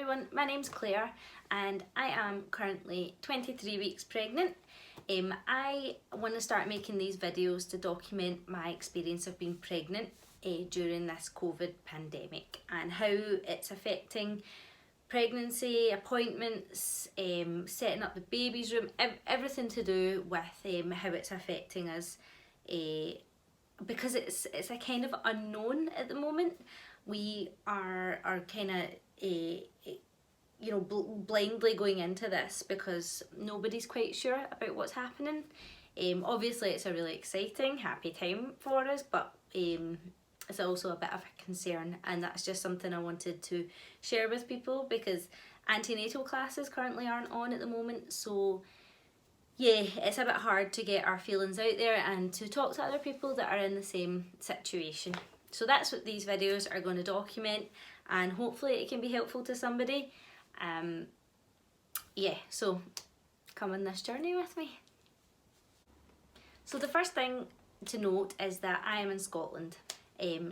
everyone, my name's Claire and I am currently 23 weeks pregnant. I want to start making these videos to document my experience of being pregnant during this COVID pandemic and how it's affecting pregnancy, appointments, setting up the baby's room, everything to do with how it's affecting us because it's a kind of unknown at the moment. We are kind of blindly going into this because nobody's quite sure about what's happening. Obviously it's a really exciting, happy time for us, but it's also a bit of a concern, and that's just something I wanted to share with people because antenatal classes currently aren't on at the moment, so yeah, it's a bit hard to get our feelings out there and to talk to other people that are in the same situation. So that's what these videos are going to document, and hopefully it can be helpful to somebody. Yeah, so come on this journey with me. So the first thing to note is that I am in Scotland.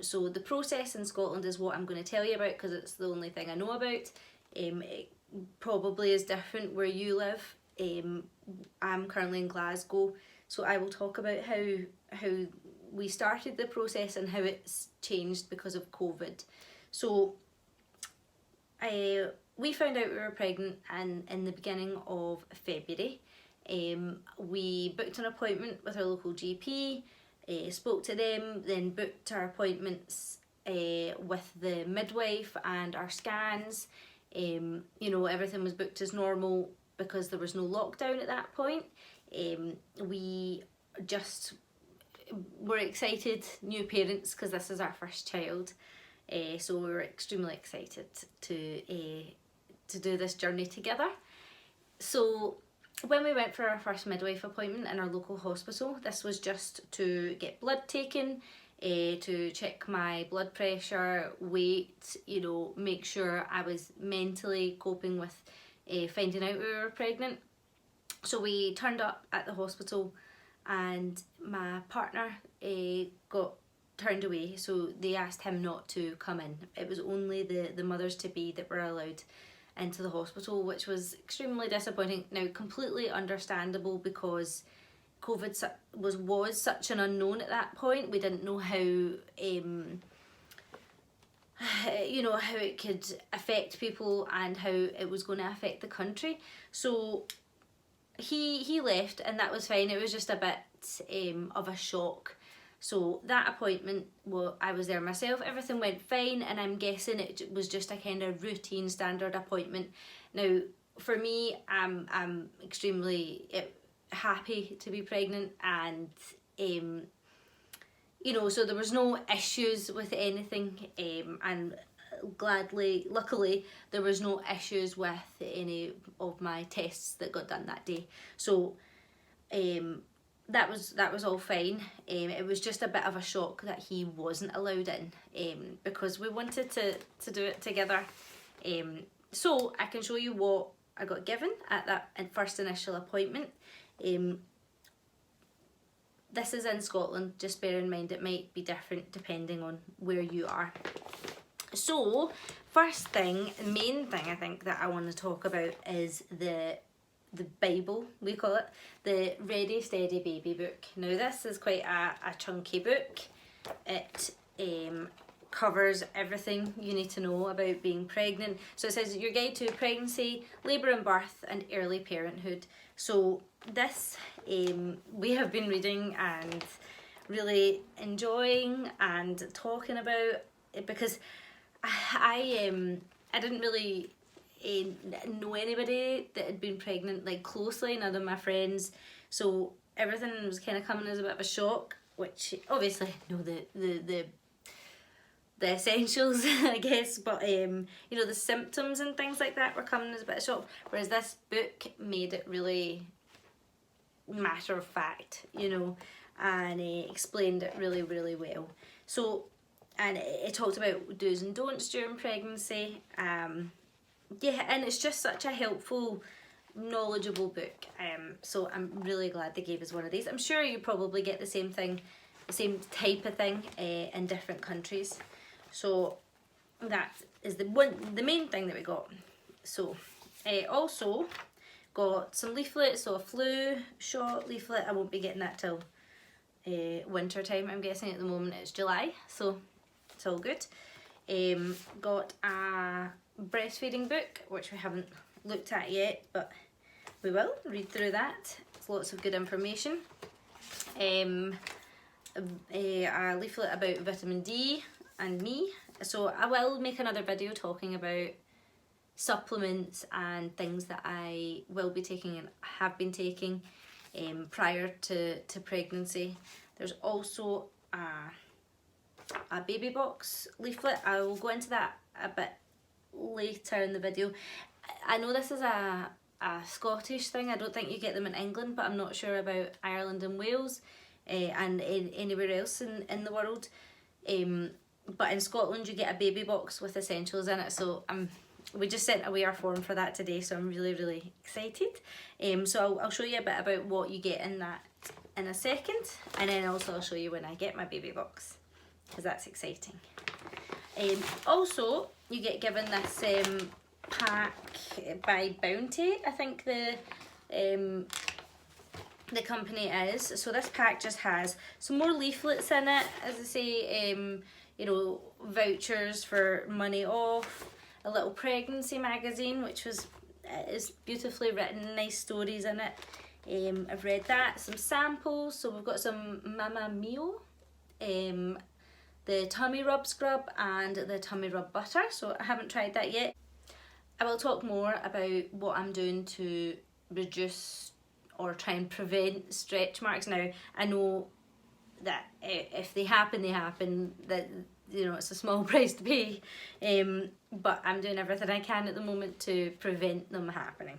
So the process in Scotland is what I'm going to tell you about because it's the only thing I know about. It probably is different where you live. I'm currently in Glasgow, so I will talk about how we started the process and how it's changed because of COVID. So we found out we were pregnant in the beginning of February. We booked an appointment with our local GP, spoke to them, then booked our appointments with the midwife and our scans. Everything was booked as normal because there was no lockdown at that point. We just were excited, new parents, because this is our first child. So we were extremely excited to do this journey together. So when we went for our first midwife appointment in our local hospital, this was just to get blood taken, to check my blood pressure, weight, make sure I was mentally coping with finding out we were pregnant. So we turned up at the hospital and my partner got turned away, so they asked him not to come in. It was only the mothers-to-be that were allowed into the hospital, which was extremely disappointing. Now, completely understandable because COVID was such an unknown at that point. We didn't know how how it could affect people and how it was going to affect the country. So he left, and that was fine. It was just a bit of a shock. So that appointment, well, I was there myself, everything went fine, and I'm guessing it was just a kind of routine standard appointment. Now for me, I'm extremely happy to be pregnant, and so there was no issues with anything, and luckily there was no issues with any of my tests that got done that day. So that was all fine. It was just a bit of a shock that he wasn't allowed in, because we wanted to do it together. So I can show you what I got given at that first initial appointment. This is in Scotland, just bear in mind it might be different depending on where you are. So first thing, main thing I think that I want to talk about is the Bible, we call it, the Ready Steady Baby book. Now this is quite a chunky book. It covers everything you need to know about being pregnant. So it says your guide to pregnancy, labour and birth, and early parenthood. So this we have been reading and really enjoying and talking about it because I didn't really know anybody that had been pregnant like closely, none of my friends, so everything was kind of coming as a bit of a shock, which obviously the essentials I guess, but the symptoms and things like that were coming as a bit of shock, whereas this book made it really matter of fact, and explained it really well. So, and it talked about do's and don'ts during pregnancy. Yeah, and it's just such a helpful, knowledgeable book. So I'm really glad they gave us one of these. I'm sure you probably get the same thing, the same type of thing in different countries. So that is the main thing that we got. So also got some leaflets, so a flu shot leaflet. I won't be getting that till winter time, I'm guessing. At the moment it's July, so it's all good. Got a breastfeeding book, which we haven't looked at yet, but we will read through that. It's lots of good information. A leaflet about vitamin D and me. So I will make another video talking about supplements and things that I will be taking and have been taking prior to pregnancy. There's also a baby box leaflet. I will go into that a bit later in the video. I know this is a Scottish thing. I don't think you get them in England, but I'm not sure about Ireland and Wales and anywhere else in the world. But in Scotland you get a baby box with essentials in it, so we just sent away our form for that today, so I'm really excited. So I'll show you a bit about what you get in that in a second, and then also I'll show you when I get my baby box, because that's exciting. Also you get given this pack by Bounty, I think the company is. So this pack just has some more leaflets in it, as I say, you know, vouchers for money off, a little pregnancy magazine which is beautifully written, nice stories in it. I've read that. Some samples, so we've got some Mama Mio, the tummy rub scrub and the tummy rub butter, so I haven't tried that yet. I will talk more about what I'm doing to reduce or try and prevent stretch marks. Now I know that if they happen, they happen, that, you know, it's a small price to pay, but I'm doing everything I can at the moment to prevent them happening.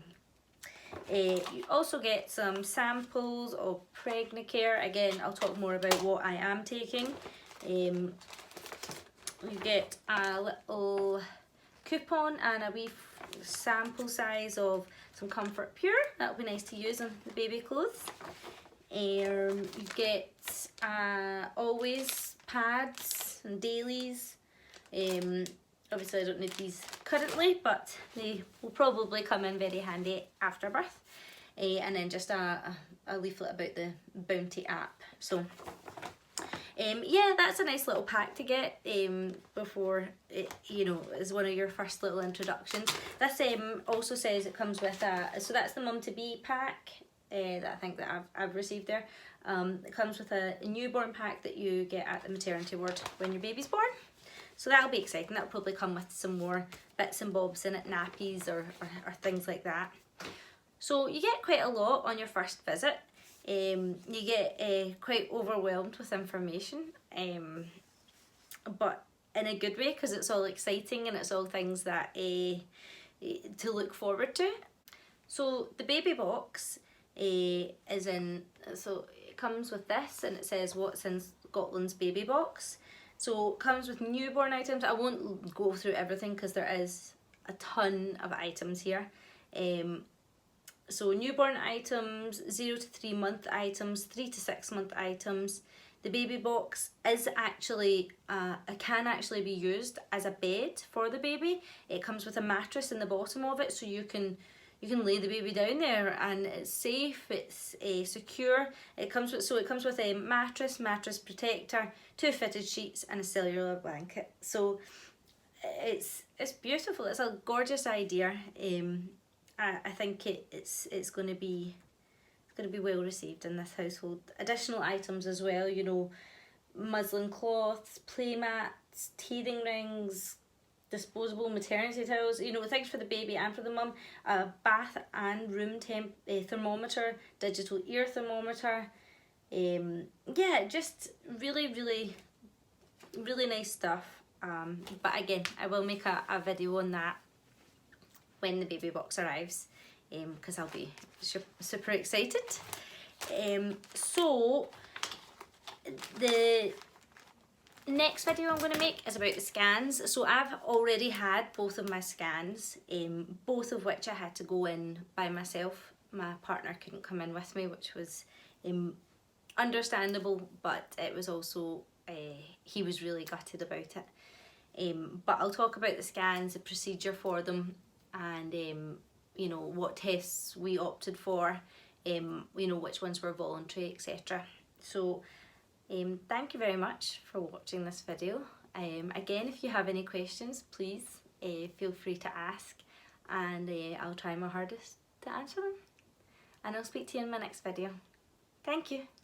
You also get some samples of Pregnacare. Again, I'll talk more about what I am taking. You get a little coupon and a wee sample size of some Comfort Pure. That'll be nice to use on the baby clothes. You get always pads and dailies. Obviously I don't need these currently, but they will probably come in very handy after birth. And then just a leaflet about the Bounty app. So yeah, that's a nice little pack to get before it, you know, is one of your first little introductions. This also says it comes with so that's the mum to be pack that I think that I've received there. It comes with a newborn pack that you get at the maternity ward when your baby's born. So that'll be exciting. That'll probably come with some more bits and bobs in it, nappies or things like that. So you get quite a lot on your first visit. You get quite overwhelmed with information, but in a good way, because it's all exciting and it's all things that to look forward to. So the baby box is in, so it comes with this and it says what's in Scotland's baby box. So it comes with newborn items. I won't go through everything because there is a ton of items here. So newborn items, 0 to 3 month items, 3 to 6 month items. The baby box is actually, it can actually be used as a bed for the baby. It comes with a mattress in the bottom of it, so you can lay the baby down there and it's safe, it's secure. It comes with a mattress protector, 2 fitted sheets and a cellular blanket. So it's beautiful. It's a gorgeous idea. I think it's going to be well received in this household. Additional items as well, you know, muslin cloths, play mats, teething rings, disposable maternity towels, you know, things for the baby and for the mum, a bath and room temp thermometer, digital ear thermometer. Yeah, just really nice stuff. But again, I will make a video on that when the baby box arrives, because I'll be super excited. So the next video I'm going to make is about the scans. So I've already had both of my scans, both of which I had to go in by myself. My partner couldn't come in with me, which was understandable, but it was also, he was really gutted about it. But I'll talk about the scans, the procedure for them, and you know, what tests we opted for, you know, which ones were voluntary, etc. So thank you very much for watching this video. Again, if you have any questions, please feel free to ask, and I'll try my hardest to answer them. And I'll speak to you in my next video. Thank you.